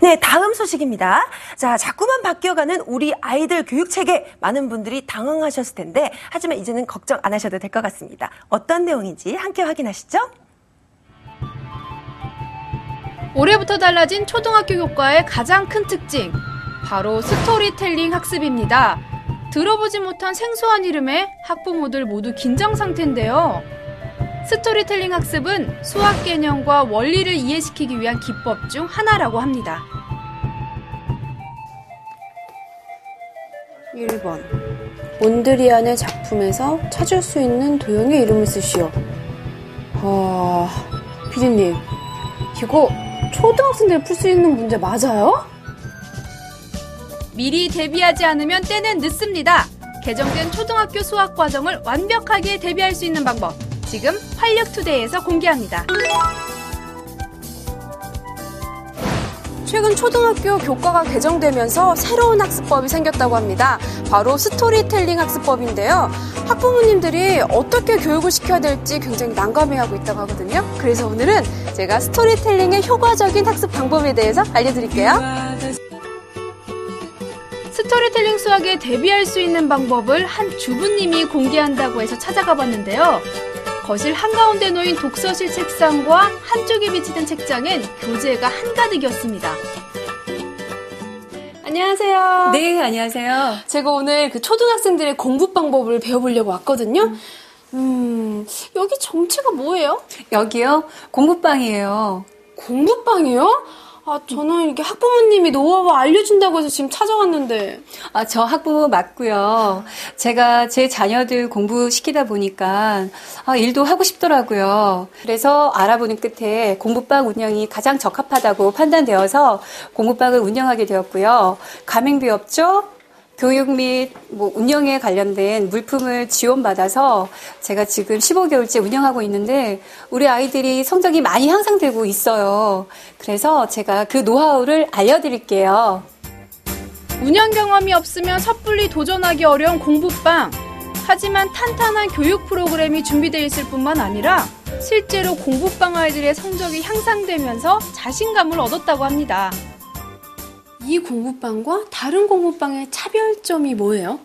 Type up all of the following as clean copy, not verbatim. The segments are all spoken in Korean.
네, 다음 소식입니다. 자, 자꾸만 바뀌어가는 우리 아이들 교육체계 많은 분들이 당황하셨을 텐데 하지만 이제는 걱정 안 하셔도 될 것 같습니다. 어떤 내용인지 함께 확인하시죠. 올해부터 달라진 초등학교 교과의 가장 큰 특징, 바로 스토리텔링 학습입니다. 들어보지 못한 생소한 이름에 학부모들 모두 긴장 상태인데요. 스토리텔링 학습은 수학 개념과 원리를 이해시키기 위한 기법 중 하나라고 합니다. 1번. 몬드리안의 작품에서 찾을 수 있는 도형의 이름을 쓰시오. 피디님, 이거 초등학생들이 풀 수 있는 문제 맞아요? 미리 대비하지 않으면 때는 늦습니다. 개정된 초등학교 수학 과정을 완벽하게 대비할 수 있는 방법, 지금 활력투데이에서 공개합니다. 최근 초등학교 교과가 개정되면서 새로운 학습법이 생겼다고 합니다. 바로 스토리텔링 학습법인데요. 학부모님들이 어떻게 교육을 시켜야 될지 굉장히 난감해하고 있다고 하거든요. 그래서 오늘은 제가 스토리텔링의 효과적인 학습 방법에 대해서 알려드릴게요. 스토리텔링 수학에 대비할 수 있는 방법을 한 주부님이 공개한다고 해서 찾아가 봤는데요. 거실 한가운데 놓인 독서실 책상과 한쪽에 비치된 책장엔 교재가 한가득이었습니다. 안녕하세요. 네, 안녕하세요. 제가 오늘 그 초등학생들의 공부 방법을 배워보려고 왔거든요. 여기 정체가 뭐예요? 여기요? 공부방이에요. 공부방이요? 저는 이게 학부모님이 노하우 알려준다고 해서 지금 찾아왔는데. 저 학부모 맞고요. 제가 제 자녀들 공부시키다 보니까 일도 하고 싶더라고요. 그래서 알아보는 끝에 공부방 운영이 가장 적합하다고 판단되어서 공부방을 운영하게 되었고요. 가맹비 없죠? 교육 및 운영에 관련된 물품을 지원받아서 제가 지금 15개월째 운영하고 있는데 우리 아이들이 성적이 많이 향상되고 있어요. 그래서 제가 그 노하우를 알려드릴게요. 운영 경험이 없으면 섣불리 도전하기 어려운 공부방. 하지만 탄탄한 교육 프로그램이 준비되어 있을 뿐만 아니라 실제로 공부방 아이들의 성적이 향상되면서 자신감을 얻었다고 합니다. 이 공부방과 다른 공부방의 차별점이 뭐예요?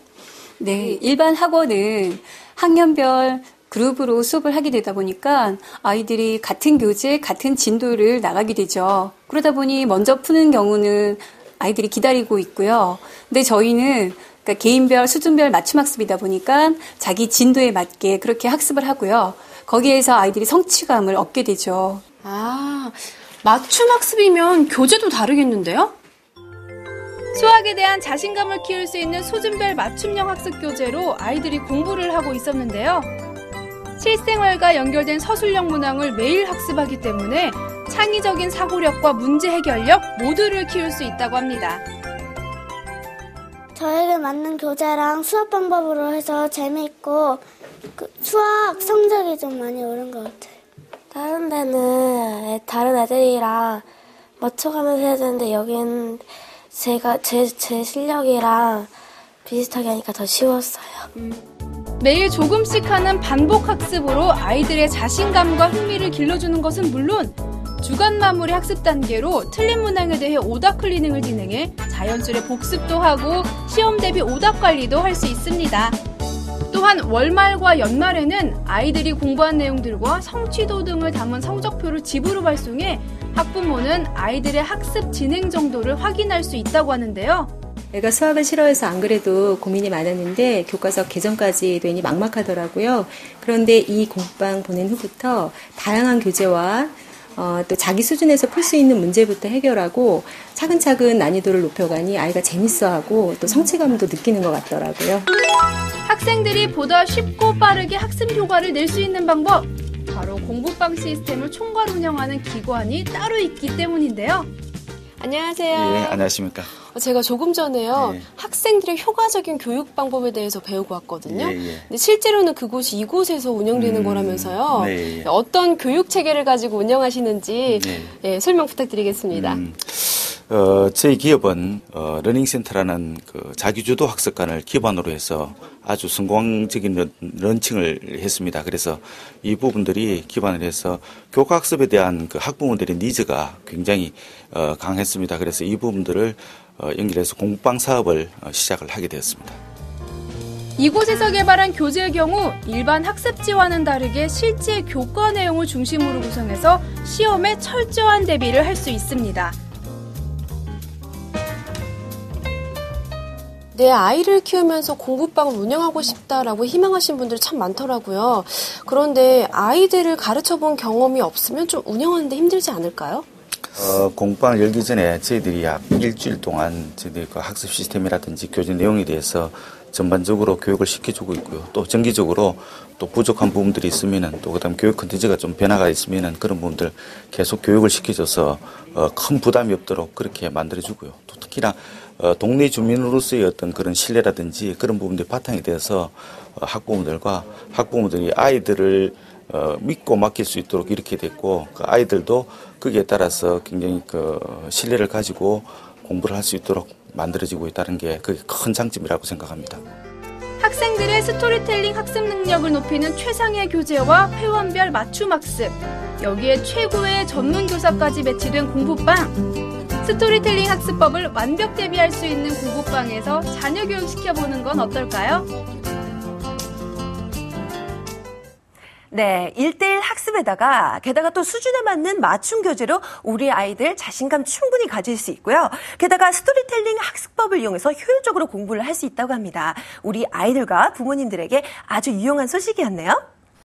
네, 일반 학원은 학년별 그룹으로 수업을 하게 되다 보니까 아이들이 같은 교재, 같은 진도를 나가게 되죠. 그러다 보니 먼저 푸는 경우는 아이들이 기다리고 있고요. 근데 저희는 그러니까 개인별, 수준별 맞춤 학습이다 보니까 자기 진도에 맞게 그렇게 학습을 하고요. 거기에서 아이들이 성취감을 얻게 되죠. 맞춤 학습이면 교재도 다르겠는데요? 수학에 대한 자신감을 키울 수 있는 수준별 맞춤형 학습 교재로 아이들이 공부를 하고 있었는데요. 실생활과 연결된 서술형 문항을 매일 학습하기 때문에 창의적인 사고력과 문제 해결력 모두를 키울 수 있다고 합니다. 저에게 맞는 교재랑 수업 방법으로 해서 재미있고 수학 성적이 좀 많이 오른 것 같아요. 다른 데는 다른 애들이랑 맞춰가면서 해야 되는데 여기는 제가 제 실력이랑 비슷하게 하니까 더 쉬웠어요. 매일 조금씩 하는 반복 학습으로 아이들의 자신감과 흥미를 길러주는 것은 물론 주간 마무리 학습 단계로 틀린 문항에 대해 오답 클리닝을 진행해 자연스레 복습도 하고 시험 대비 오답 관리도 할 수 있습니다. 또한 월말과 연말에는 아이들이 공부한 내용들과 성취도 등을 담은 성적표를 집으로 발송해 학부모는 아이들의 학습 진행 정도를 확인할 수 있다고 하는데요. 애가 수학을 싫어해서 안 그래도 고민이 많았는데 교과서 개정까지 되니 막막하더라고요. 그런데 이 공부방 보낸 후부터 다양한 교재와 또 자기 수준에서 풀 수 있는 문제부터 해결하고 차근차근 난이도를 높여가니 아이가 재밌어하고 또 성취감도 느끼는 것 같더라고요. 학생들이 보다 쉽고 빠르게 학습 효과를 낼 수 있는 방법, 바로 공부방 시스템을 총괄 운영하는 기관이 따로 있기 때문인데요. 안녕하세요. 예, 안녕하십니까. 제가 조금 전에요. 예. 학생들의 효과적인 교육 방법에 대해서 배우고 왔거든요. 예. 근데 실제로는 그곳이 이곳에서 운영되는 거라면서요. 네. 어떤 교육 체계를 가지고 운영하시는지 네. 설명 부탁드리겠습니다. 저희 기업은 러닝센터라는 그 자기주도 학습관을 기반으로 해서 아주 성공적인 런칭을 했습니다. 그래서 이 부분들이 기반을 해서 교과학습에 대한 그 학부모들의 니즈가 굉장히 강했습니다. 그래서 이 부분들을 연결해서 공부방 사업을 시작을 하게 되었습니다. 이곳에서 개발한 교재의 경우 일반 학습지와는 다르게 실제 교과 내용을 중심으로 구성해서 시험에 철저한 대비를 할 수 있습니다. 내 아이를 키우면서 공부방을 운영하고 싶다라고 희망하신 분들이 참 많더라고요. 그런데 아이들을 가르쳐본 경험이 없으면 좀 운영하는데 힘들지 않을까요? 공부방을 열기 전에 저희들이 약 일주일 동안 저희들 그 학습 시스템이라든지 교재 내용에 대해서 전반적으로 교육을 시켜주고 있고요. 또 정기적으로 또 부족한 부분들이 있으면은 또 그다음 교육 컨텐츠가 좀 변화가 있으면은 그런 부분들 계속 교육을 시켜줘서 큰 부담이 없도록 그렇게 만들어주고요. 또 특히나 동네 주민으로서의 어떤 그런 신뢰라든지 그런 부분들이 바탕이 되어서 학부모들이 아이들을 믿고 맡길 수 있도록 이렇게 됐고 그 아이들도 거기에 따라서 굉장히 그 신뢰를 가지고 공부를 할 수 있도록 만들어지고 있다는 게 그게 큰 장점이라고 생각합니다. 학생들의 스토리텔링 학습 능력을 높이는 최상의 교재와 회원별 맞춤 학습, 여기에 최고의 전문 교사까지 배치된 공부방. 스토리텔링 학습법을 완벽 대비할 수 있는 공부방에서 자녀 교육시켜보는 건 어떨까요? 네, 1:1 학습에다가 게다가 또 수준에 맞는 맞춤 교재로 우리 아이들 자신감 충분히 가질 수 있고요. 게다가 스토리텔링 학습법을 이용해서 효율적으로 공부를 할 수 있다고 합니다. 우리 아이들과 부모님들에게 아주 유용한 소식이었네요.